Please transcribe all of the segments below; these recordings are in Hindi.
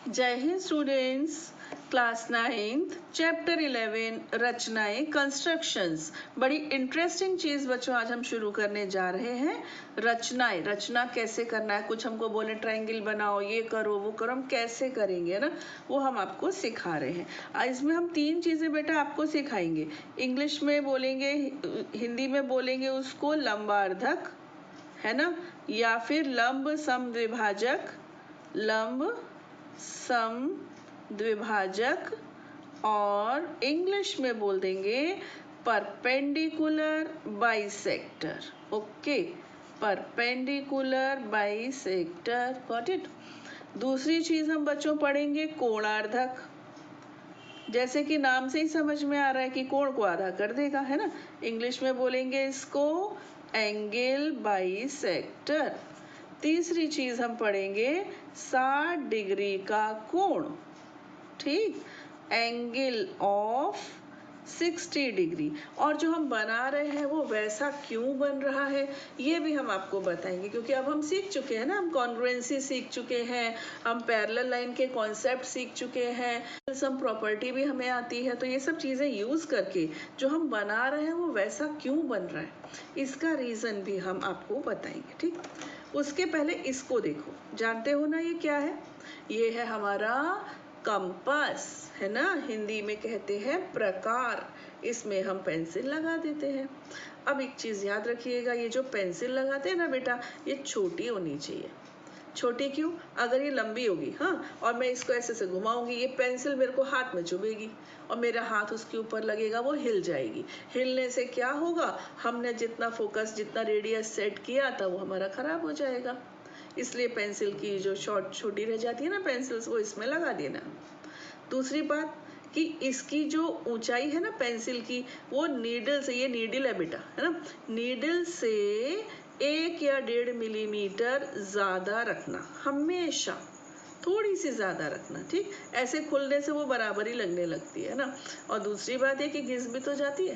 जय Hind students, class 9th chapter 11 रचनाएं कंस्ट्रक्शंस। बड़ी इंटरेस्टिंग चीज़ बच्चों आज हम शुरू करने जा रहे हैं। रचनाएं, रचना कैसे करना है, कुछ हमको बोले ट्रायंगल बनाओ, ये करो वो करो, हम कैसे करेंगे ना, वो हम आपको सिखा रहे हैं। इसमें हम 3 चीज़ें बेटा आपको सिखाएंगे। इंग्लिश में बोलेंगे, हिंदी में बोलेंगे उसको लंबार्धक, है ना, या फिर लंब समद्विभाजक, लंब सम द्विभाजक, और इंग्लिश में बोल देंगे perpendicular bisector. Okay, perpendicular bisector, got it. दूसरी चीज हम बच्चों पढ़ेंगे कोणार्धक। जैसे कि नाम से ही समझ में आ रहा है कि कोण को आधा कर देगा, है ना। इंग्लिश में बोलेंगे इसको एंगल बाइसेक्टर। तीसरी चीज हम पढ़ेंगे 60 डिग्री का कोण, ठीक, एंगल ऑफ 60 डिग्री। और जो हम बना रहे हैं वो वैसा क्यों बन रहा है ये भी हम आपको बताएंगे, क्योंकि अब हम सीख चुके हैं ना, हम कॉन्ग्रुएंसी सीख चुके हैं, हम पैरेलल लाइन के कॉन्सेप्ट सीख चुके हैं, सम प्रॉपर्टी भी हमें आती है। तो ये सब चीज़ें यूज़ करके जो हम बना रहे हैं वो वैसा क्यों बन रहा है, इसका रीज़न भी हम आपको बताएंगे, ठीक। उसके पहले इसको देखो, जानते हो ना ये क्या है? ये है हमारा कंपास, है ना, हिंदी में कहते हैं प्रकार। इसमें हम पेंसिल लगा देते हैं। अब एक चीज याद रखिएगा, ये जो पेंसिल लगाते हैं ना बेटा, ये छोटी होनी चाहिए। छोटी क्यों? अगर ये लंबी होगी, हाँ, और मैं इसको ऐसे से घुमाऊंगी, ये पेंसिल मेरे को हाथ में चुभेगी और मेरा हाथ उसके ऊपर लगेगा, वो हिल जाएगी। हिलने से क्या होगा, हमने जितना फोकस, जितना रेडियस सेट किया था वो हमारा खराब हो जाएगा। इसलिए पेंसिल की जो शॉर्ट छोटी रह जाती है ना पेंसिल्स, वो इसमें लगा देना। दूसरी बात कि इसकी जो ऊंचाई है ना पेंसिल की, वो नीडल से, ये नीडल है बेटा, है ना, नीडल से 1 या 1.5 मिलीमीटर ज्यादा रखना, हमेशा थोड़ी सी ज्यादा रखना, ठीक। ऐसे खुलने से वो बराबर ही लगने लगती है ना। और दूसरी बात है कि घिस भी तो जाती है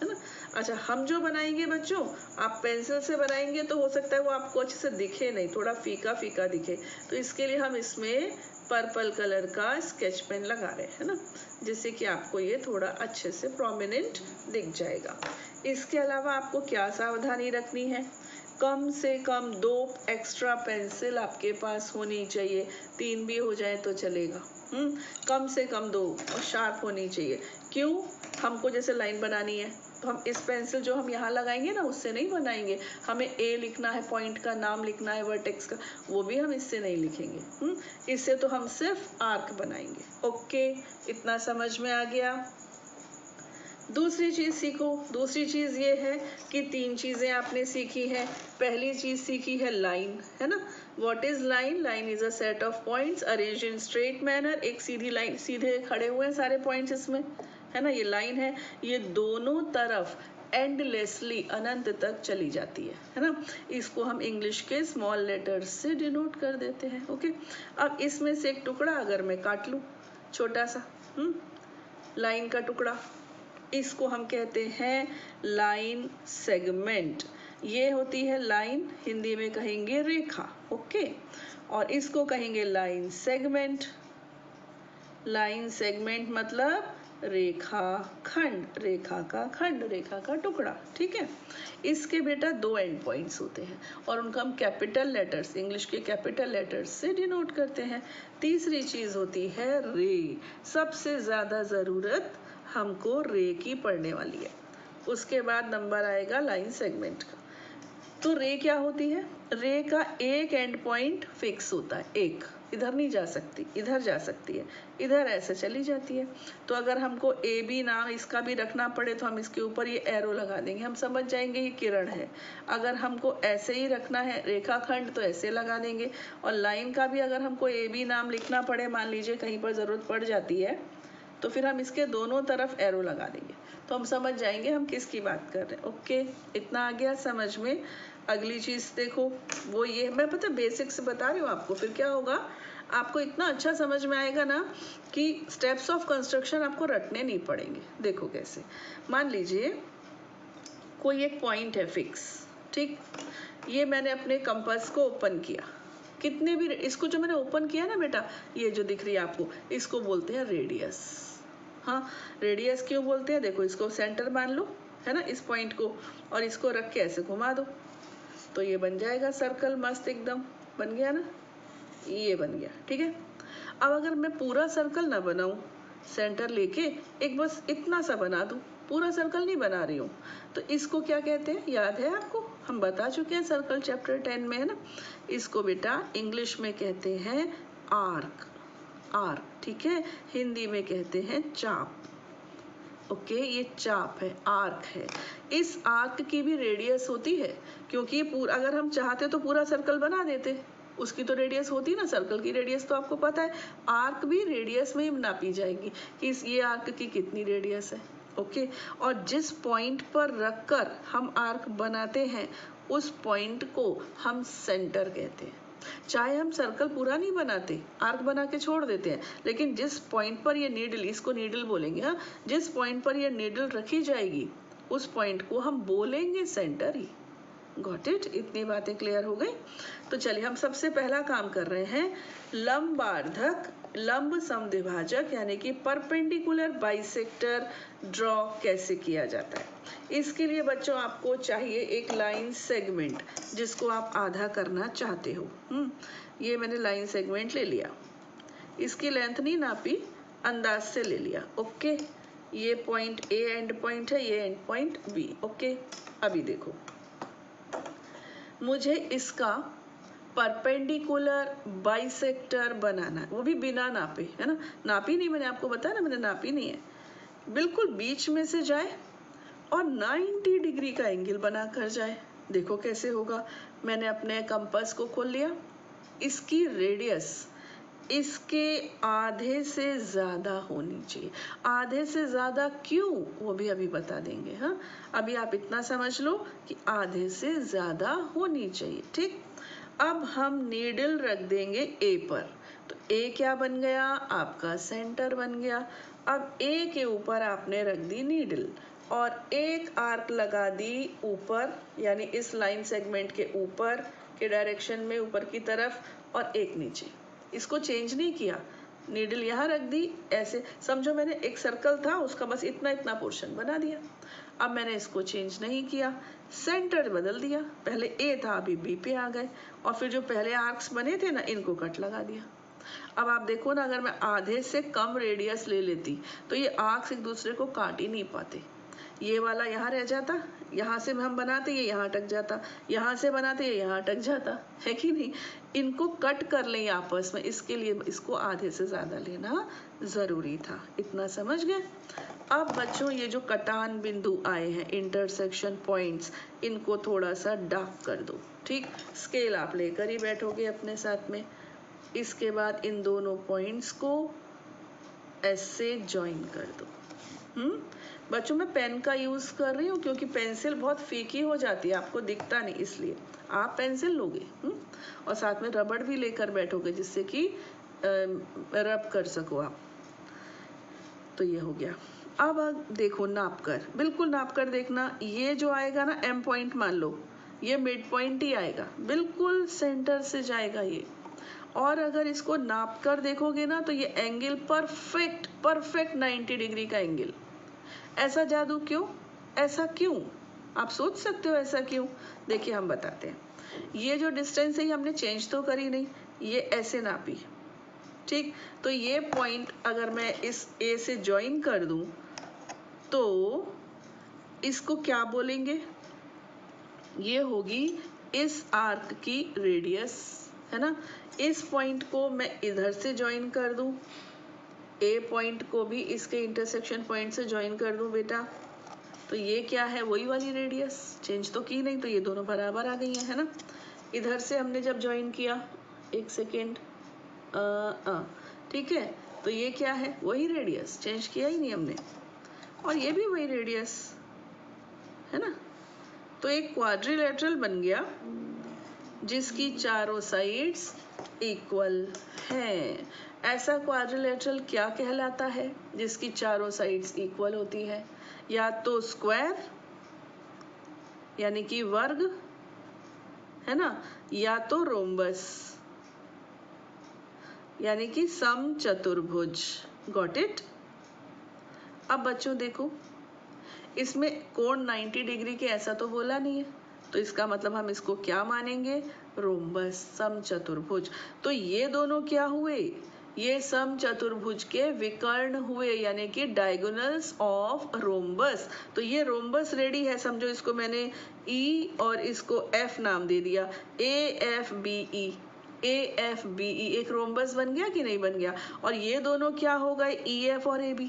ना। अच्छा, हम जो बनाएंगे बच्चों, आप पेंसिल से बनाएंगे तो हो सकता है वो आपको अच्छे से दिखे नहीं, थोड़ा फीका फीका दिखे। तो इसके लिए हम इसमें पर्पल कलर का स्केच पेन लगा रहे हैं ना, जिससे कि आपको ये थोड़ा अच्छे से प्रोमिनेंट दिख जाएगा। इसके अलावा आपको क्या सावधानी रखनी है, कम से कम 2 एक्स्ट्रा पेंसिल आपके पास होनी चाहिए। 3 भी हो जाए तो चलेगा, कम से कम 2, और शार्प होनी चाहिए। क्यों? हमको जैसे लाइन बनानी है तो हम इस पेंसिल जो हम यहाँ लगाएंगे ना, उससे नहीं बनाएंगे। हमें ए लिखना है, पॉइंट का नाम लिखना है, वर्टेक्स का, वो भी हम इससे नहीं लिखेंगे। इससे तो हम सिर्फ आर्क बनाएंगे। ओके, इतना समझ में आ गया। दूसरी चीज सीखो। दूसरी चीज ये है कि 3 चीजें आपने सीखी है। पहली चीज सीखी है लाइन, है ना। What is line? Line is a set of points arranged in straight manner. एक सीधी लाइन, सीधे खड़े हुए हैं सारे पॉइंट्स इसमें, है ना, ये लाइन है। ये दोनों तरफ एंडलेसली, अनंत तक चली जाती है ना। इसको हम इंग्लिश के स्मॉल लेटर्स से डिनोट कर देते हैं। ओके, अब इसमें से एक टुकड़ा अगर मैं काट लूं, छोटा सा लाइन का टुकड़ा, इसको हम कहते हैं लाइन सेगमेंट। ये होती है लाइन, हिंदी में कहेंगे रेखा। ओके, और इसको कहेंगे लाइन सेगमेंट। लाइन सेगमेंट मतलब रेखा खंड, रेखा का खंड, रेखा का टुकड़ा, ठीक है। इसके बेटा 2 एंड पॉइंट्स होते हैं और उनका हम कैपिटल लेटर्स, इंग्लिश के कैपिटल लेटर्स से डिनोट करते हैं। तीसरी चीज होती है रे। सबसे ज्यादा जरूरत हमको रे की पड़ने वाली है। उसके बाद नंबर आएगा लाइन सेगमेंट का। तो रे क्या होती है? रे का एक एंड पॉइंट फिक्स होता है, एक, इधर नहीं जा सकती, इधर जा सकती है, इधर ऐसे चली जाती है। तो अगर हमको ए बी नाम इसका भी रखना पड़े तो हम इसके ऊपर ये एरो लगा देंगे, हम समझ जाएंगे ये किरण है। अगर हमको ऐसे ही रखना है रेखाखंड तो ऐसे लगा देंगे। और लाइन का भी अगर हमको ए बी नाम लिखना पड़े, मान लीजिए कहीं पर जरूरत पड़ जाती है, तो फिर हम इसके दोनों तरफ एरो लगा देंगे, तो हम समझ जाएंगे हम किसकी बात कर रहे हैं। ओके, इतना आ गया समझ में। अगली चीज देखो, वो ये, मैं पता बेसिक से बता रही हूँ आपको, फिर क्या होगा, आपको इतना अच्छा समझ में आएगा ना कि स्टेप्स ऑफ कंस्ट्रक्शन आपको रटने नहीं पड़ेंगे। देखो कैसे, मान लीजिए कोई एक पॉइंट है फिक्स, ठीक। ये मैंने अपने कंपास को ओपन किया, कितने भी, इसको जो मैंने ओपन किया ना बेटा, ये जो दिख रही है आपको, इसको बोलते हैं रेडियस। हाँ, रेडियस क्यों बोलते हैं, देखो इसको सेंटर मान लो, है ना, इस पॉइंट को, और इसको रख के ऐसे घुमा दो तो ये बन जाएगा सर्कल, मस्त एकदम बन गया ना, ये बन गया। ठीक है, अब अगर मैं पूरा सर्कल ना बनाऊं, सेंटर लेके एक बस इतना सा बना दूं, पूरा सर्कल नहीं बना रही हूँ, तो इसको क्या कहते हैं, याद है आपको, हम बता चुके हैं सर्कल चैप्टर 10 में, है ना। इसको बेटा इंग्लिश में कहते हैं आर्क, आर्क, ठीक है, हिंदी में कहते हैं चाप। ओके, ये चाप है, आर्क है। इस आर्क की भी रेडियस होती है, क्योंकि ये पूरा, अगर हम चाहते तो पूरा सर्कल बना देते, उसकी तो रेडियस होती ना, सर्कल की रेडियस तो आपको पता है, आर्क भी रेडियस में ही नापी जाएगी कि ये आर्क की कितनी रेडियस है। ओके, और जिस पॉइंट पर रखकर हम आर्क बनाते हैं, उस पॉइंट को हम सेंटर कहते हैं। चाहे हम सर्कल पूरा नहीं बनाते, आर्क बना के छोड़ देते हैं, लेकिन जिस पॉइंट पर ये नीडल, इसको नीडल बोलेंगे, हाँ, जिस पॉइंट पर ये नीडल रखी जाएगी, उस पॉइंट को हम बोलेंगे सेंटर ही। गॉट इट, इतनी बातें क्लियर हो गई। तो चलिए हम सबसे पहला काम कर रहे हैं, लंबार्धक लंब समद्विभाजक यानी कि परपेंडिकुलर बाइसेक्टर ड्रॉ कैसे किया जाता है। इसके लिए बच्चों आपको चाहिए एक लाइन सेगमेंट, जिसको आप आधा करना चाहते हो। ये मैंने लाइन सेगमेंट ले लिया, इसकी लेंथ नहीं नापी, अंदाज से ले लिया। ओके, ये पॉइंट ए एंड पॉइंट है, ये एंड पॉइंट बी। ओके, अभी देखो, मुझे इसका परपेंडिकुलर बाइसेक्टर बनाना है, वो भी बिना नापे, है ना, नापी नहीं, मैंने आपको बताया ना, मैंने नापी नहीं है, बिल्कुल बीच में से जाए और 90 डिग्री का एंगल बना कर जाए। देखो कैसे होगा, मैंने अपने कंपास को खोल लिया, इसकी रेडियस इसके आधे से ज्यादा होनी चाहिए। आधे से ज्यादा क्यों, वो भी अभी बता देंगे। हाँ, अभी आप इतना समझ लो कि आधे से ज्यादा होनी चाहिए। ठीक, अब हम नीडल रख देंगे ए पर, तो ए क्या बन गया, आपका सेंटर बन गया। अब ए के ऊपर आपने रख दी नीडल और एक आर्क लगा दी ऊपर, यानी इस लाइन सेगमेंट के ऊपर के डायरेक्शन में, ऊपर की तरफ, और एक नीचे। इसको चेंज नहीं किया, नीडल यहाँ रख दी, ऐसे समझो मैंने एक सर्कल था, उसका बस इतना इतना पोर्शन बना दिया। अब मैंने इसको चेंज नहीं किया, सेंटर बदल दिया, पहले ए था अभी बी पे आ गए, और फिर जो पहले आर्क्स बने थे ना, इनको कट लगा दिया। अब आप देखो ना, अगर मैं आधे से कम रेडियस ले लेती तो ये आर्क्स एक दूसरे को काट ही नहीं पाते, ये वाला यहाँ रह जाता, यहाँ से हम बनाते ये यहाँ अटक जाता, यहाँ से बनाते ये यहाँ अटक जाता, है कि नहीं। इनको कट कर लें आपस में, इसके लिए इसको आधे से ज़्यादा लेना ज़रूरी था। इतना समझ गए। अब बच्चों ये जो कटान बिंदु आए हैं, इंटरसेक्शन पॉइंट्स, इनको थोड़ा सा डार्क कर दो। ठीक, स्केल आप लेकर ही बैठोगे अपने साथ में। इसके बाद इन दोनों पॉइंट्स को ऐसे ज्वाइन कर दो। बच्चों मैं पेन का यूज कर रही हूँ, क्योंकि पेंसिल बहुत फीकी हो जाती है, आपको दिखता नहीं, इसलिए आप पेंसिल लोगे और साथ में रबड़ भी लेकर बैठोगे, जिससे कि रब कर सको आप। तो ये हो गया। अब देखो नाप कर, बिल्कुल नाप कर देखना, ये जो आएगा ना एम पॉइंट मान लो, ये मिड पॉइंट ही आएगा, बिल्कुल सेंटर से जाएगा ये। और अगर इसको नाप कर देखोगे ना, तो ये एंगल परफेक्ट परफेक्ट 90 डिग्री का एंगल। ऐसा जादू क्यों, ऐसा क्यों, आप सोच सकते हो ऐसा क्यों। देखिए हम बताते हैं, ये जो डिस्टेंस है ये हमने चेंज तो करी नहीं, ये ऐसे नापी। ठीक, तो ये पॉइंट अगर मैं इस ए से ज्वाइन कर दूं, तो इसको क्या बोलेंगे, ये होगी इस आर्क की रेडियस, है ना। इस पॉइंट को मैं इधर से ज्वाइन कर दूं, ए पॉइंट को भी इसके इंटरसेक्शन पॉइंट से ज्वाइन कर दूं बेटा, तो ये क्या है, वही वाली रेडियस, चेंज तो की नहीं, तो ये दोनों बराबर आ गई है ना। इधर से हमने जब ज्वाइन किया, एक सेकेंड, ठीक है, तो ये क्या है, वही रेडियस, चेंज किया ही नहीं हमने, और ये भी वही रेडियस, है ना। तो एक क्वाड्रिलेटरल बन गया, जिसकी चारों साइड्स इक्वल हैं। ऐसा क्वाड्रिलेटरल क्या कहलाता है, जिसकी चारों साइड्स इक्वल होती है, या तो स्क्वायर यानी कि वर्ग, है ना, या तो रोम्बस, यानी कि समचतुर्भुज। Got it. अब बच्चों देखो, इसमें कोण 90 डिग्री के ऐसा तो बोला नहीं है, तो इसका मतलब हम इसको क्या मानेंगे? रोम्बस, समचतुर्भुज। तो ये दोनों क्या हुए? ये समचतुर्भुज के विकर्ण हुए, यानी कि डायगोनल्स ऑफ रोम्बस। तो ये रोम्बस रेडी है, समझो इसको मैंने ई और इसको एफ नाम दे दिया, AFBE। AFBE एक रोम्बस बन गया कि नहीं बन गया? और ये दोनों क्या हो गए? EF और AB।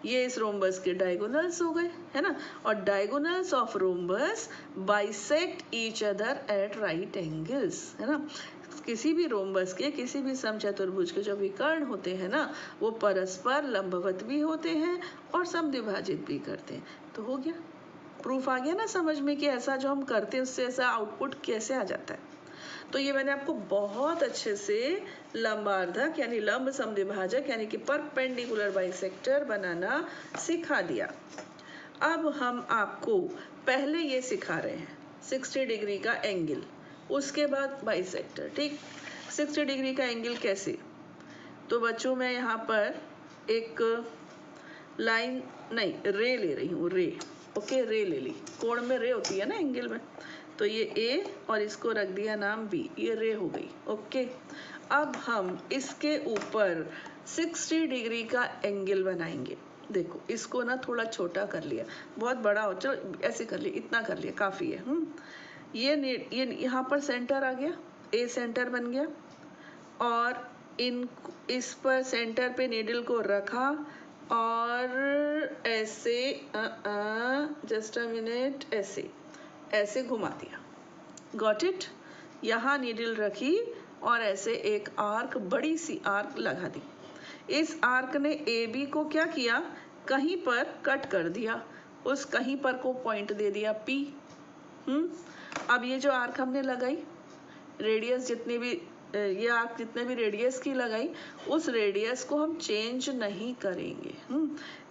ये इस रोम्बस के डायगोनल्स हो गए, है ना। और diagonals of rhombus bisect each other at right angles, है ना। किसी भी रोम्बस के, किसी भी समचतुर्भुज के जो विकर्ण होते हैं ना, वो परस्पर लंबवत भी होते हैं और समद्विभाजित भी करते हैं। तो हो गया, प्रूफ आ गया ना समझ में कि ऐसा जो हम करते हैं उससे ऐसा आउटपुट कैसे आ जाता है। तो ये मैंने आपको बहुत अच्छे से लंबार्धक यानी लंब समद्विभाजक यानी कि परपेंडिकुलर बाइसेक्टर बनाना सिखा दिया। अब हम आपको पहले ये सिखा रहे हैं 60 डिग्री का एंगल, उसके बाद बाइसेक्टर। ठीक, 60 डिग्री का एंगल कैसे? तो बच्चों मैं यहाँ पर एक लाइन नहीं, रे ले रही हूँ, रे। ओके, रे ले ली, कोण में रे होती है ना एंगल में। तो ये ए और इसको रख दिया नाम बी, ये रे हो गई। ओके, अब हम इसके ऊपर 60 डिग्री का एंगल बनाएंगे। देखो इसको ना थोड़ा छोटा कर लिया, बहुत बड़ा हो, चलो ऐसे कर लिया, इतना कर लिया काफी है। ये यहाँ पर सेंटर आ गया, ए सेंटर बन गया, और इस पर सेंटर पे नीडल को रखा और ऐसे जस्ट अ मिनट, ऐसे घुमा दिया। Got it. यहाँ नीडल रखी और ऐसे एक आर्क, बड़ी सी आर्क लगा दी। इस आर्क ने AB को क्या किया? कहीं पर कट कर दिया, उस कहीं पर को पॉइंट दे दिया P। अब ये जो आर्क हमने लगाई, रेडियस जितनी भी, ये आर्क जितने भी रेडियस की लगाई, उस रेडियस को हम चेंज नहीं करेंगे।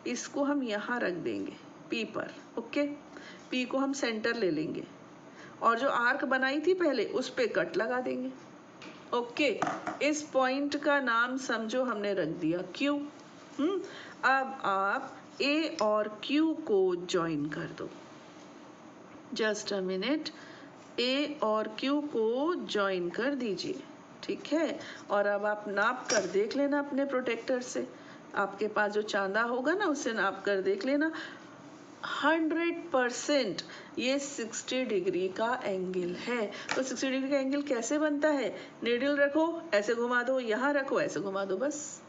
इसको हम यहाँ रख देंगे P पर। ओके, P को हम सेंटर ले लेंगे और जो आर्क बनाई थी पहले उस पे कट लगा देंगे। ओके, इस पॉइंट का नाम समझो हमने रख दिया Q। अब आप A और Q को ज्वाइन कर दो। जस्ट अ मिनट, A और Q को ज्वाइन कर दीजिए, ठीक है। और अब आप नाप कर देख लेना अपने प्रोटेक्टर से, आपके पास जो चांदा होगा ना उससे नाप कर देख लेना। 100% ये 60 डिग्री का एंगल है। तो 60 डिग्री का एंगल कैसे बनता है? नीडल रखो, ऐसे घुमा दो, यहाँ रखो, ऐसे घुमा दो, बस।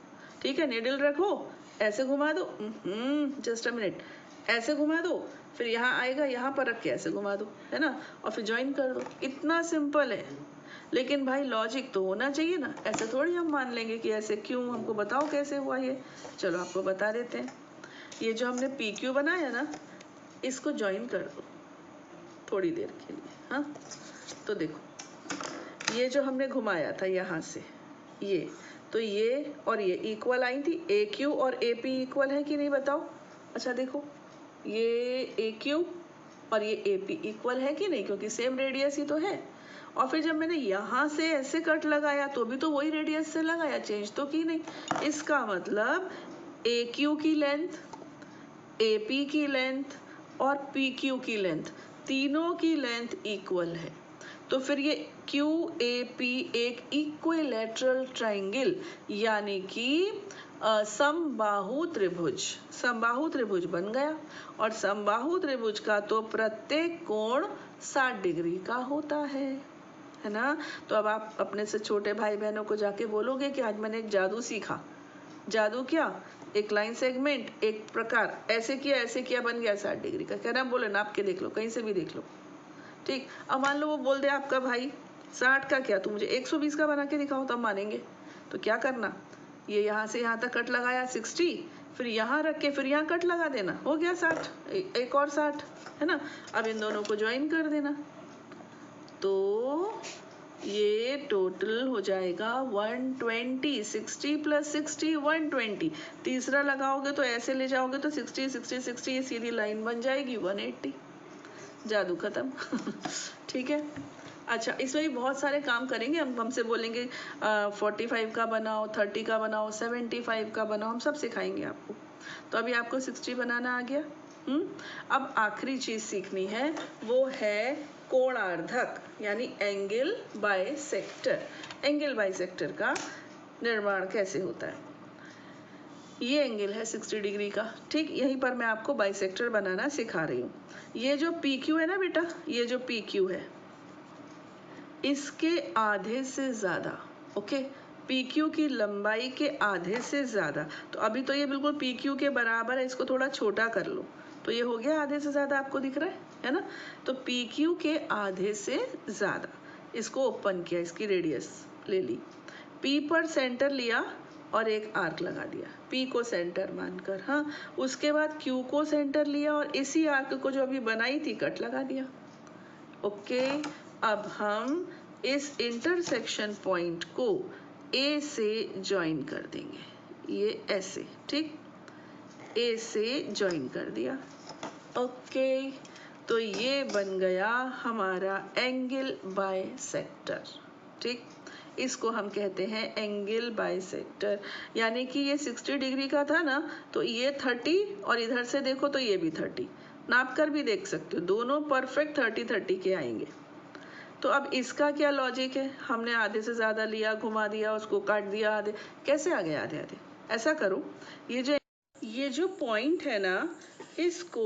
ठीक है, नीडल रखो, ऐसे घुमा दो, जस्ट अ मिनट, ऐसे घुमा दो, फिर यहाँ आएगा, यहाँ पर रख के ऐसे घुमा दो, है ना, और फिर ज्वाइन कर दो। इतना सिंपल है। लेकिन भाई लॉजिक तो होना चाहिए ना, ऐसे थोड़ी हम मान लेंगे कि ऐसे क्यों, हमको बताओ कैसे हुआ ये। चलो आपको बता देते हैं। ये जो हमने PQ बनाया ना, इसको ज्वाइन कर दो थोड़ी देर के लिए। हाँ, तो देखो ये जो हमने घुमाया था यहाँ से, ये तो ये और ये इक्वल आई थी, AQ और AP इक्वल है कि नहीं बताओ। अच्छा देखो, ये AQ और ये AP इक्वल है कि नहीं, क्योंकि सेम रेडियस ही तो है। और फिर जब मैंने यहाँ से ऐसे कट लगाया तो भी तो वही रेडियस से लगाया, चेंज तो की नहीं। इसका मतलब AQ की लेंथ, AP की लेंथ और PQ की लेंथ, तीनों की लेंथ इक्वल है। तो फिर ये QAP एक इक्विलैटरल ट्रायंगल यानी कि समबाहु त्रिभुज बन गया। और समबाहु त्रिभुज का तो प्रत्येक कोण 60 डिग्री का होता है ना। तो अब आप अपने से छोटे भाई बहनों को जाके बोलोगे कि आज मैंने एक जादू सीखा। जादू क्या? एक लाइन सेगमेंट, एक प्रकार, ऐसे किया बन गया 60 डिग्री का। कह रहा बोले नाप के देख लो, कहीं से भी देख लो। ठीक, अब मान लो वो बोल दे आपका भाई 60 का क्या, तू मुझे 120 का बना के दिखाओ तब मानेंगे। तो क्या करना, ये यहाँ से यहाँ तक कट लगाया 60, फिर यहाँ रख के फिर यहाँ कट लगा देना, हो गया 60, एक और 60, है ना। अब इन दोनों को ज्वाइन कर देना, तो ये टोटल हो जाएगा 120। 60 + 60 120। तीसरा लगाओगे तो ऐसे ले जाओगे तो 60 60 60, ये सीधी लाइन बन जाएगी 180। जादू खत्म। ठीक है, अच्छा, इसमें भी बहुत सारे काम करेंगे हम, हमसे बोलेंगे 45 का बनाओ, 30 का बनाओ, 75 का बनाओ, हम सब सिखाएंगे आपको। तो अभी आपको 60 बनाना आ गया। अब आखिरी चीज सीखनी है, वो है कोणार्धक यानी एंगल बाइसेक्टर। एंगल बाइसेक्टर का निर्माण कैसे होता है। ये एंगल है 60 डिग्री का, ठीक। यहीं पर मैं आपको बाइसेक्टर बनाना सिखा रही हूँ। ये जो PQ है ना बेटा, ये जो PQ है इसके आधे से ज्यादा, ओके, PQ की लंबाई के आधे से ज्यादा। तो अभी तो ये बिल्कुल PQ के बराबर है, इसको थोड़ा छोटा कर लो तो ये हो गया आधे से ज्यादा, आपको दिख रहा है ना। तो PQ के आधे से ज्यादा, इसको ओपन किया, इसकी रेडियस ले ली, P पर सेंटर लिया और एक आर्क लगा दिया, P को सेंटर मानकर। हाँ, उसके बाद Q को सेंटर लिया और इसी आर्क को जो अभी बनाई थी कट लगा दिया। ओके, अब हम इस इंटरसेक्शन पॉइंट को A से ज्वाइन कर देंगे, ये ऐसे, ठीक। A से ज्वाइन कर दिया। ओके, तो ये बन गया हमारा एंगल बाइसेक्टर, ठीक। इसको हम कहते हैं एंगल बाइसेक्टर, यानी कि ये 60 डिग्री का था ना, तो ये 30 और इधर से देखो तो ये भी 30, नाप कर भी देख सकते हो, दोनों परफेक्ट 30-30 के आएंगे। तो अब इसका क्या लॉजिक है, हमने आधे से ज्यादा लिया, घुमा दिया, उसको काट दिया आधे, कैसे आ गए आधे आधे। ऐसा करो, ये जो पॉइंट है ना, इसको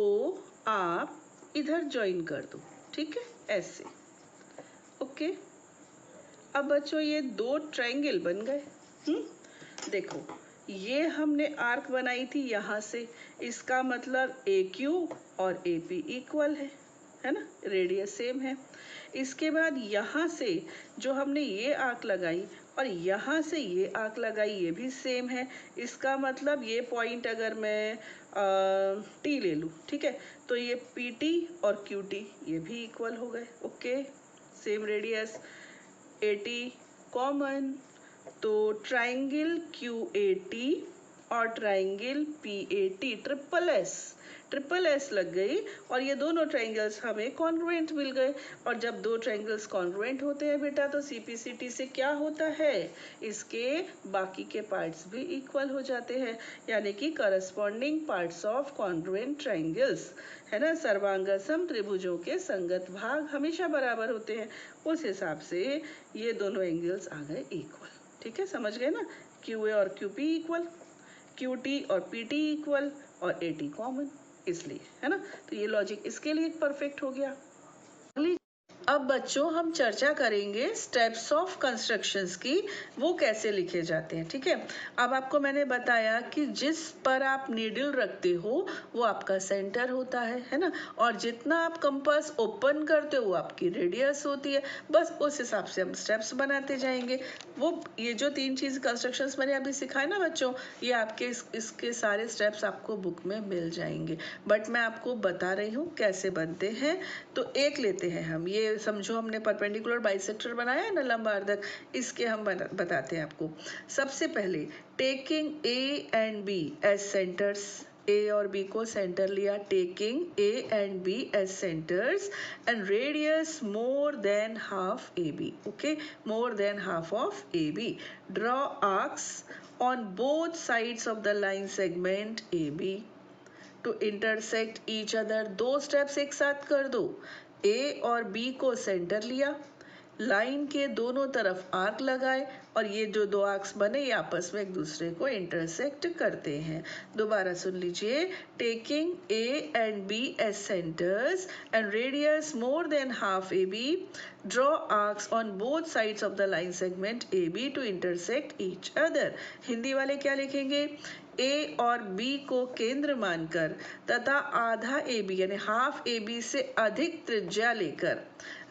आप इधर ज्वाइन कर दो, ठीक है, ऐसे। ओके, अब बच्चों ये दो ट्रायंगल बन गए। देखो, ये हमने आर्क बनाई थी यहाँ से, इसका मतलब AQ और AP इक्वल है ना, रेडियस सेम है। इसके बाद यहाँ से जो हमने ये आर्क लगाई और यहाँ से ये आर्क लगाई, ये भी सेम है। इसका मतलब ये पॉइंट अगर मैं T ले लूँ, ठीक है, तो ये PT और QT ये भी इक्वल हो गए। Okay, same radius, AT common, तो ट्रायंगल QAT और ट्रायंगल PAT ट्रिपल एस लग गई और ये दोनों ट्रायंगल्स हमें कॉन्ग्रुएंट मिल गए। और जब दो ट्रायंगल्स कॉन्ग्रुएंट होते हैं बेटा, तो CPCT से क्या होता है, इसके बाकी के पार्ट्स भी इक्वल हो जाते हैं, यानी कि corresponding parts of congruent triangles, है ना। सर्वांगसम त्रिभुजों के संगत भाग हमेशा बराबर होते हैं, उस हिसाब से ये दोनों एंगल्स आ गए इक्वल, ठीक है, समझ गए ना। QA और QP इक्वल, QT और PT इक्वल और AT कॉमन, इसलिए, है ना। तो ये लॉजिक इसके लिए परफेक्ट हो गया। अब बच्चों हम चर्चा करेंगे स्टेप्स ऑफ कंस्ट्रक्शंस की, वो कैसे लिखे जाते हैं, ठीक है। अब आपको मैंने बताया कि जिस पर आप नीडल रखते हो वो आपका सेंटर होता है ना, और जितना आप कंपास ओपन करते हो वो आपकी रेडियस होती है। बस उस हिसाब से हम स्टेप्स बनाते जाएंगे। वो ये जो 3 चीज कंस्ट्रक्शंस मैंने अभी सिखाए ना बच्चों, ये आपके इसके सारे स्टेप्स आपको बुक में मिल जाएंगे, बट मैं आपको बता रही हूँ कैसे बनते हैं। तो एक लेते हैं हम, ये समझो हमने परपेंडिकुलर बाइसेक्टर बनाया है ना, लंबार्धक, इसके हम बताते हैं आपको। सबसे पहले taking A and B as centres, A और B को सेंटर लिया, taking A and B as centres and radius more than half AB, okay, more than half of AB, draw arcs on both sides of the line segment AB to intersect each other. 2 steps एक साथ कर दो, A और B को सेंटर लिया, लाइन के दोनों तरफ आर्क लगाए और ये जो 2 आर्क्स बने ये आपस में एक दूसरे को इंटरसेक्ट करते हैं। दोबारा सुन लीजिए, taking A and B as centres and radius more than half AB, draw arcs on both sides of the line segment AB to intersect each other. Hindi वाले क्या लिखेंगे, A और B को केंद्र मानकर तथा आधा AB यानी हाफ AB से अधिक त्रिज्या लेकर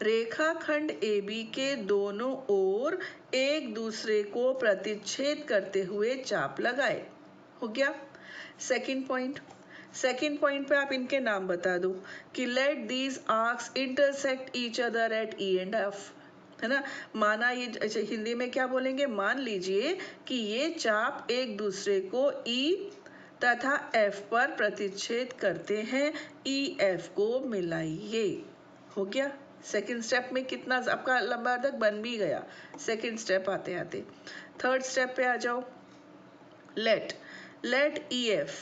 रेखाखंड AB के दोनों ओर एक दूसरे को प्रतिच्छेद करते हुए चाप लगाए। हो गया। सेकंड पॉइंट पे आप इनके नाम बता दो कि let these arcs intersect each other at E and F, है ना। माना ये, अच्छा हिंदी में क्या बोलेंगे, मान लीजिए कि ये चाप एक दूसरे को E तथा F पर प्रतिच्छेद करते हैं, EF को मिलाइए। हो गया। सेकंड स्टेप में कितना आपका लंबार्धक बन भी गया, सेकंड स्टेप आते आते। थर्ड स्टेप पे आ जाओ। Let EF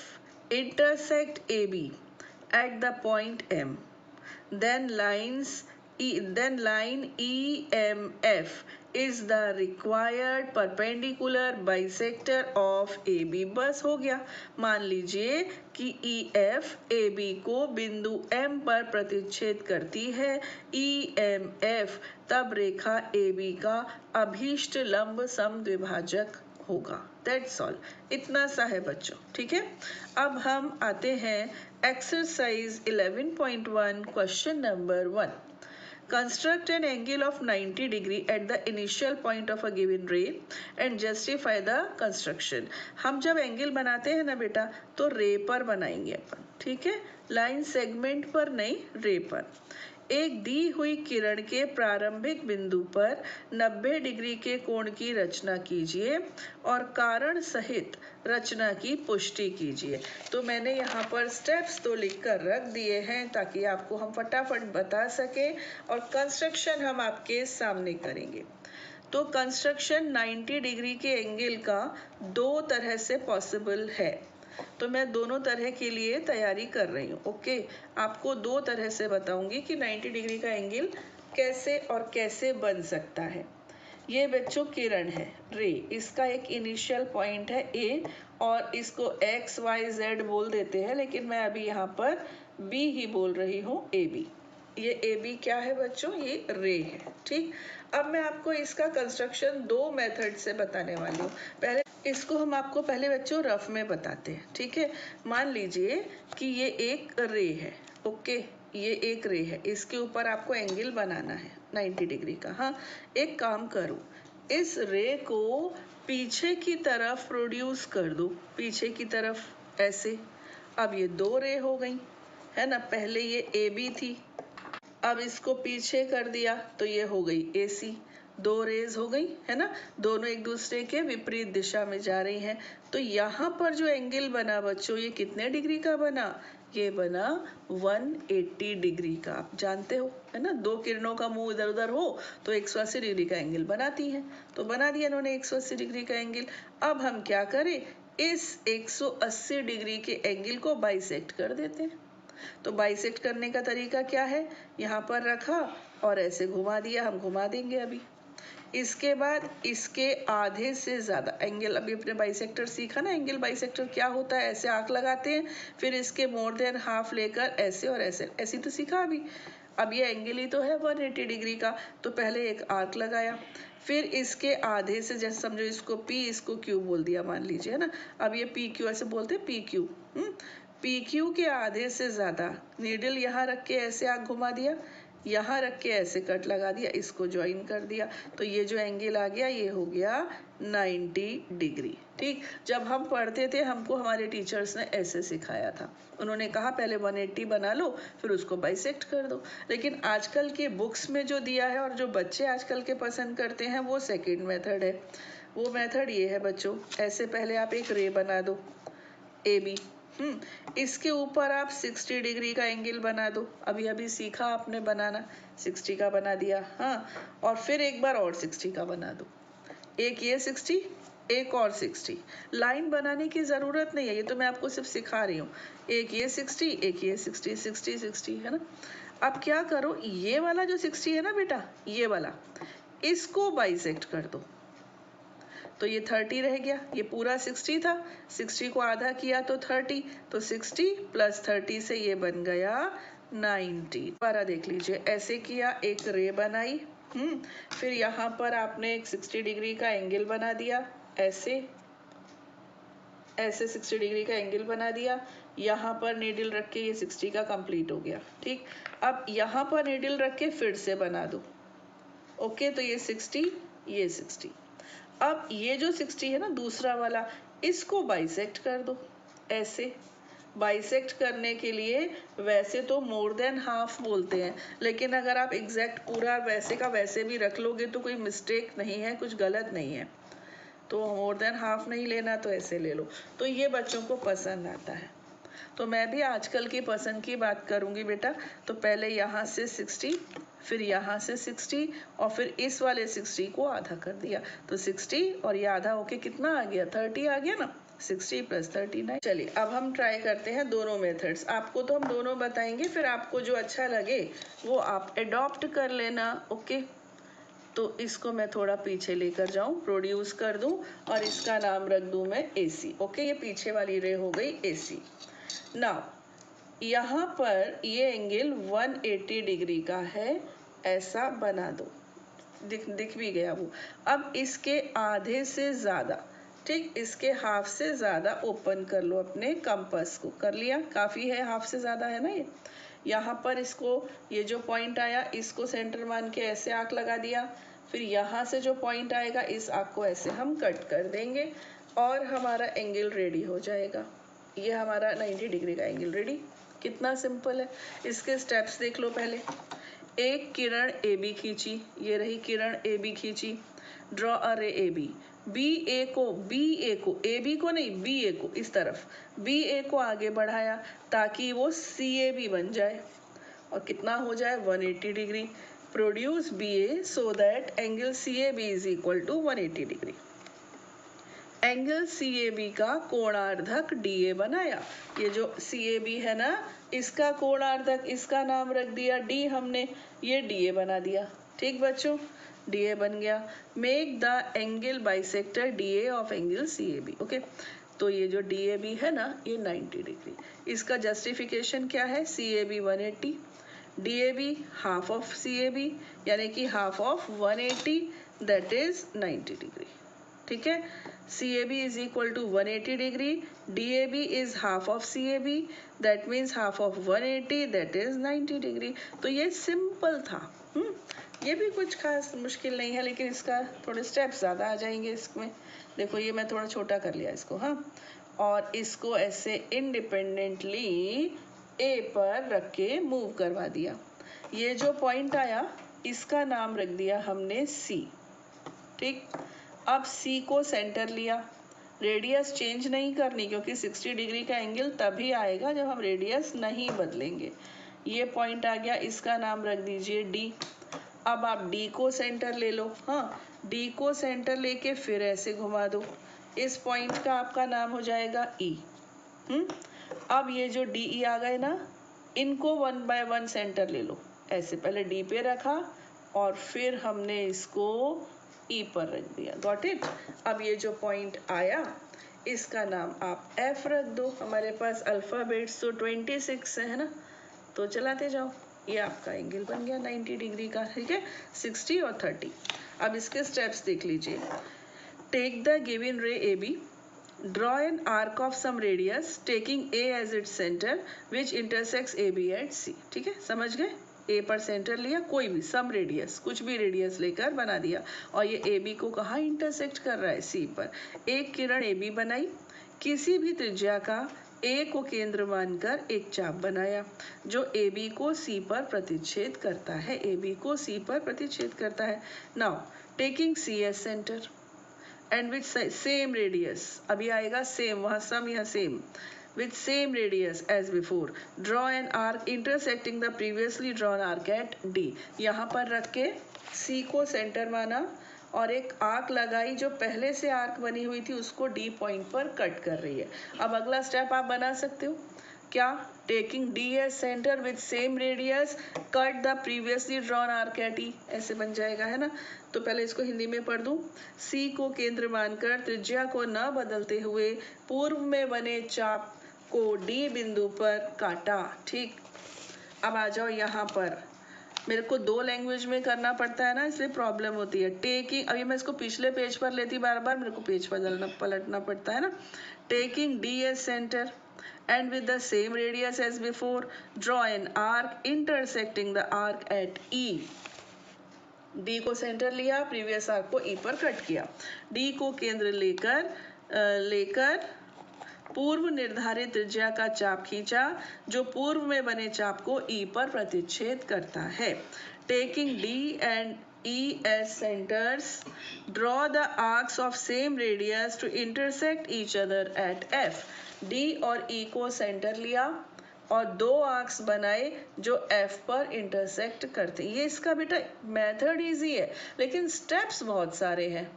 intersect AB at the point M, then line EMF is the required perpendicular bisector of AB। बस हो गया। मान लीजिए कि EF AB को बिंदु M पर प्रतिच्छेद करती है, EMF तब रेखा AB का अभीष्ट लंब समद्विभाजक होगा। दैट्स ऑल, इतना सा है बच्चों, ठीक है। अब हम आते हैं exercise 11.1 question number 1। Construct an angle of 90 degree at the initial point of a given ray and justify the construction। हम जब एंगल बनाते हैं ना बेटा तो रे पर बनाएंगे अपन, ठीक है, लाइन सेगमेंट पर नहीं, रे पर। एक दी हुई किरण के प्रारंभिक बिंदु पर 90 डिग्री के कोण की रचना कीजिए और कारण सहित रचना की पुष्टि कीजिए। तो मैंने यहाँ पर स्टेप्स तो लिख कर रख दिए हैं ताकि आपको हम फटाफट बता सके और कंस्ट्रक्शन हम आपके सामने करेंगे। तो कंस्ट्रक्शन 90 डिग्री के एंगल का दो तरह से पॉसिबल है, तो मैं दोनों तरह के लिए तैयारी कर रही हूँ। ओके, आपको दो तरह से बताऊंगी कि 90 डिग्री का एंगल कैसे और कैसे बन सकता है। ये बच्चों किरण है, रे, इसका एक इनिशियल पॉइंट है ए और इसको एक्स वाई जेड बोल देते हैं, लेकिन मैं अभी यहाँ पर बी ही बोल रही हूँ, ए बी। ये ए बी क्या है बच्चों, ये रे है, ठीक। अब मैं आपको इसका कंस्ट्रक्शन दो मेथड से बताने वाली हूँ। पहले इसको हम आपको पहले बच्चों रफ में बताते हैं, ठीक है। मान लीजिए कि ये एक रे है, ओके, ये एक रे है, इसके ऊपर आपको एंगल बनाना है 90 डिग्री का। हाँ, एक काम करो, इस रे को पीछे की तरफ प्रोड्यूस कर दो, पीछे की तरफ ऐसे। अब ये दो रे हो गई है ना, पहले ये ए बी थी, अब इसको पीछे कर दिया तो ये हो गई AC। दो रेज हो गई है ना, दोनों एक दूसरे के विपरीत दिशा में जा रही हैं। तो यहाँ पर जो एंगल बना बच्चों, ये कितने डिग्री का बना, ये बना 180 डिग्री का। आप जानते हो है ना, दो किरणों का मुंह इधर उधर हो तो 180 डिग्री का एंगल बनाती है, तो बना दिया इन्होंने 180 डिग्री का एंगल। अब हम क्या करें, इस 180 डिग्री के एंगल को बाइसेक्ट कर देते हैं। तो बाइसेक्ट करने का तरीका क्या है, यहाँ पर रखा और ऐसे घुमा दिया, हम घुमा देंगे अभी। इसके बाद इसके आधे से ज्यादा एंगल, अभी अपने बाइसेक्टर सीखा ना, एंगल बाइसेक्टर क्या होता है, ऐसे आर्क लगाते हैं, फिर इसके मोर देन हाफ लेकर ऐसे और ऐसे, ऐसी तो सीखा अभी। अब ये एंगल ही तो है 180 डिग्री का, तो पहले एक आर्क लगाया, फिर इसके आधे से, जैसे समझो इसको P, इसको Q बोल दिया मान लीजिए, है ना। अब ये PQ ऐसे बोलते हैं, PQ। PQ के आधे से ज्यादा नीडल यहाँ रख के ऐसे आग घुमा दिया, यहाँ रख के ऐसे कट लगा दिया, इसको ज्वाइन कर दिया, तो ये जो एंगल आ गया ये हो गया 90 डिग्री, ठीक। जब हम पढ़ते थे हमको हमारे टीचर्स ने ऐसे सिखाया था, उन्होंने कहा पहले 180 बना लो फिर उसको बाइसेक्ट कर दो। लेकिन आजकल के बुक्स में जो दिया है और जो बच्चे आजकल के पसंद करते हैं वो सेकेंड मेथड है। वो मेथड ये है बच्चों, ऐसे पहले आप एक रे बना दो AB, इसके ऊपर आप 60 डिग्री का एंगल बना दो, अभी अभी सीखा आपने बनाना, 60 का बना दिया। हाँ, और फिर एक बार और 60 का बना दो, एक ये 60 एक और 60। लाइन बनाने की जरूरत नहीं है, ये तो मैं आपको सिर्फ सिखा रही हूँ। एक ये 60 एक ये 60, 60 60 है ना। अब क्या करो, ये वाला जो 60 है ना बेटा, ये वाला, इसको बाइसेक्ट कर दो, तो ये 30 रह गया, ये पूरा 60 था, 60 को आधा किया तो 30, तो 60 + 30 से ये बन गया 90। दोबारा देख लीजिए, ऐसे किया, एक रे बनाई, फिर यहाँ पर आपने एक 60 डिग्री का एंगल बना दिया, ऐसे ऐसे 60 डिग्री का एंगल बना दिया, यहाँ पर नीडल रख के ये 60 का कंप्लीट हो गया, ठीक। अब यहाँ पर नीडल रख के फिर से बना दो, ओके, तो ये 60 ये 60। अब ये जो 60 है ना दूसरा वाला, इसको बाइसेक्ट कर दो ऐसे। बाइसेक्ट करने के लिए वैसे तो मोर देन हाफ बोलते हैं, लेकिन अगर आप एग्जैक्ट पूरा वैसे का वैसे भी रख लोगे तो कोई मिस्टेक नहीं है, कुछ गलत नहीं है, तो मोर देन हाफ नहीं लेना तो ऐसे ले लो। तो ये बच्चों को पसंद आता है, तो मैं भी आजकल की पसंद की बात करूंगी बेटा। तो पहले यहाँ से 60 फिर यहाँ से 60 और फिर इस वाले 60 को आधा कर दिया, तो 60 और ये आधा होके कितना आ गया, 30 आ गया ना, 60 + 39। चलिए अब हम ट्राई करते हैं दोनों मेथड्स। आपको तो हम दोनों बताएंगे, फिर आपको जो अच्छा लगे वो आप एडॉप्ट कर लेना। ओके, तो इसको मैं थोड़ा पीछे लेकर जाऊं, प्रोड्यूस कर दूं और इसका नाम रख दूं मैं AC। ओके, ये पीछे वाली रे हो गई AC। नाउ यहाँ पर ये एंगल 180 डिग्री का है, ऐसा बना दो, दिख भी गया वो। अब इसके आधे से ज़्यादा, ठीक, इसके हाफ से ज़्यादा ओपन कर लो अपने कंपास को। कर लिया, काफ़ी है, हाफ से ज़्यादा है ना ये। यहाँ पर इसको, ये जो पॉइंट आया इसको सेंटर मान के ऐसे आर्क लगा दिया, फिर यहाँ से जो पॉइंट आएगा इस आर्क को ऐसे हम कट कर देंगे और हमारा एंगल रेडी हो जाएगा। ये हमारा 90 डिग्री का एंगल रेडी। कितना सिंपल है। इसके स्टेप्स देख लो। पहले एक किरण AB खींची, ये रही किरण AB खींची, ड्रॉ अ रे AB। BA को AB को नहीं, BA को इस तरफ, BA को आगे बढ़ाया ताकि वो CAB बन जाए और कितना हो जाए, 180 degree. Produce BA so that angle CAB is equal to 180 degree. Angle CAB का कोणार्धक DA बनाया। ये जो CAB है ना, इसका कोणार्धक, इसका नाम रख दिया D हमने, ये DA बना दिया। ठीक बच्चों, DA बन गया। Make the angle bisector DA of angle CAB। Okay, तो ये जो DAB है ना, ये 90 डिग्री। इसका जस्टिफिकेशन क्या है, CAB 180, DAB half of CAB, यानी कि half of 180, that is 90 degree. ठीक है, CAB is equal to 180 degree, DAB is half of CAB, that means half of 180, that is 90 degree। तो ये सिंपल था। ये भी कुछ खास मुश्किल नहीं है, लेकिन इसका थोड़े स्टेप्स ज़्यादा आ जाएंगे इसमें। देखो ये मैं थोड़ा छोटा कर लिया इसको, हाँ, और इसको ऐसे इंडिपेंडेंटली A पर रख के मूव करवा दिया। ये जो पॉइंट आया इसका नाम रख दिया हमने C। ठीक, अब C को सेंटर लिया, रेडियस चेंज नहीं करनी क्योंकि 60 डिग्री का एंगल तभी आएगा जब हम रेडियस नहीं बदलेंगे। ये पॉइंट आ गया, इसका नाम रख दीजिए D। अब आप D को सेंटर ले लो, हाँ, D को सेंटर लेके फिर ऐसे घुमा दो, इस पॉइंट का आपका नाम हो जाएगा E। अब ये जो DE आ गए ना, इनको 1 by 1 सेंटर ले लो, ऐसे पहले D पे रखा और फिर हमने इसको E पर रख दिया। Got it. अब ये जो पॉइंट आया इसका नाम आप F रख दो। हमारे पास अल्फाबेट्स तो 26 है ना, तो चलाते जाओ। ये आपका एंगल बन गया 90 डिग्री का। ठीक है, 60 और 30। अब इसके स्टेप्स देख लीजिए। Take the given ray AB, draw an arc of some radius taking A as its centre which intersects AB at C। ठीक है, समझ गए। A पर सेंटर लिया, कोई भी सम रेडियस, कुछ भी रेडियस लेकर बना दिया, और ये AB को कहाँ इंटरसेक्ट कर रहा है, C पर। एक किरण AB बनाई, किसी भी त्रिज्या का A को केंद्र मानकर एक चाप बनाया जो AB को C पर प्रतिच्छेद करता है। AB को C पर प्रतिच्छेद करता है। Now taking C as centre and with same radius, अभी आएगा सेम, वहाँ सम यहाँ same, with same radius as before, draw an arc intersecting the previously drawn arc at D। यहाँ पर रख के C को सेंटर माना और एक आर्क लगाई जो पहले से आर्क बनी हुई थी उसको D पॉइंट पर कट कर रही है। अब अगला स्टेप आप बना सकते हो क्या, taking D as center with same radius cut the previously drawn arc at E, ऐसे बन जाएगा, है ना। तो पहले इसको हिंदी में पढ़ दूं। C को केंद्र मानकर त्रिज्या को न बदलते हुए पूर्व में बने चाप को D बिंदु पर काटा। ठीक, अब आ जाओ यहाँ पर। मेरे को 2 लैंग्वेज में करना पड़ता है ना, इसलिए प्रॉब्लम होती है। टेकिंग, अभी मैं इसको पिछले पेज पर लेती बार बार, मेरे को पेज पलटना पड़ता है ना। Taking D as center and with the same radius as before, draw an arc intersecting the arc at E। D को सेंटर लिया, प्रीवियस आर्क को E पर कट किया, D को केंद्र लेकर पूर्व निर्धारित त्रिज्या का चाप खींचा जो पूर्व में बने चाप को E पर प्रतिच्छेद करता है। Taking D and E as centers, draw the arcs of same radius to intersect each other at F। D और E को सेंटर लिया, और 2 आर्क्स बनाए जो F पर इंटरसेक्ट करते हैं। ये इसका बेटा मेथड इजी है, लेकिन स्टेप्स बहुत सारे हैं,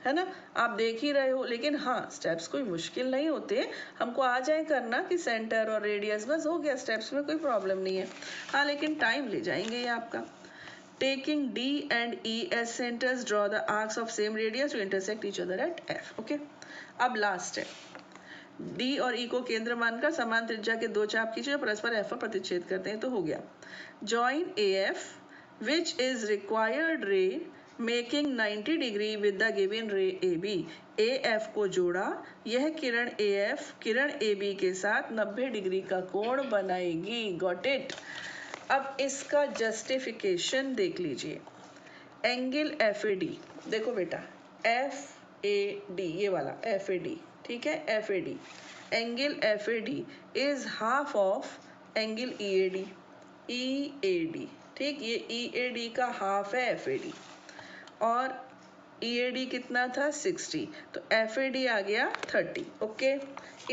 है ना, आप देख ही रहे हो। लेकिन हाँ, स्टेप्स कोई मुश्किल नहीं होते, हमको आ जाए करना कि सेंटर और रेडियस, बस हो गया, स्टेप्स में कोई प्रॉब्लम नहीं है। हाँ, लेकिन टाइम ले जाएंगे ये आपका। Taking D and E as centers, draw the arcs of same radius to intersect each other at F. Okay? अब लास्ट है, D और E को केंद्र मानकर समान त्रिज्या के 2 चाप खींचे जो परस्पर F पर प्रतिच्छेद करते हैं, तो हो गया। Join AF which is required ray making 90 degree with the given ray AB. AF को जोड़ा, यह किरण AF किरण AB के साथ 90 डिग्री का कोण बनाएगी। Got it? अब इसका जस्टिफिकेशन देख लीजिए। एंगल FAD, देखो बेटा FAD, ये वाला FAD, ठीक है, FAD, angle FAD is half of angle EAD, ठीक, ये EAD का हाफ है FAD, और EAD कितना था 60, तो FAD आ गया 30। ओके,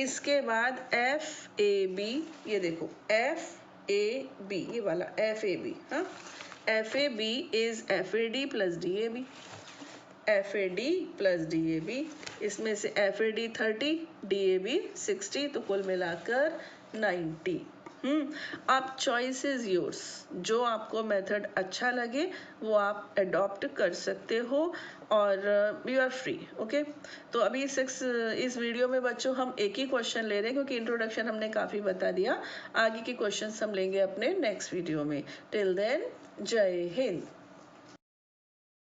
इसके बाद FAB, ये देखो FAB, ये वाला FAB, हाँ, FAB is FAD plus DAB, FAD plus DAB, इसमें से FAD 30, DAB 60, तो कुल मिलाकर 90। अब चॉइस इज योर्स, जो आपको मेथड अच्छा लगे वो आप अडॉप्ट कर सकते हो, और यू आर फ्री। ओके, तो अभी इस वीडियो में बच्चों हम एक ही क्वेश्चन ले रहे हैं, क्योंकि इंट्रोडक्शन हमने काफ़ी बता दिया। आगे के क्वेश्चंस हम लेंगे अपने नेक्स्ट वीडियो में। टिल देन, जय हिंद।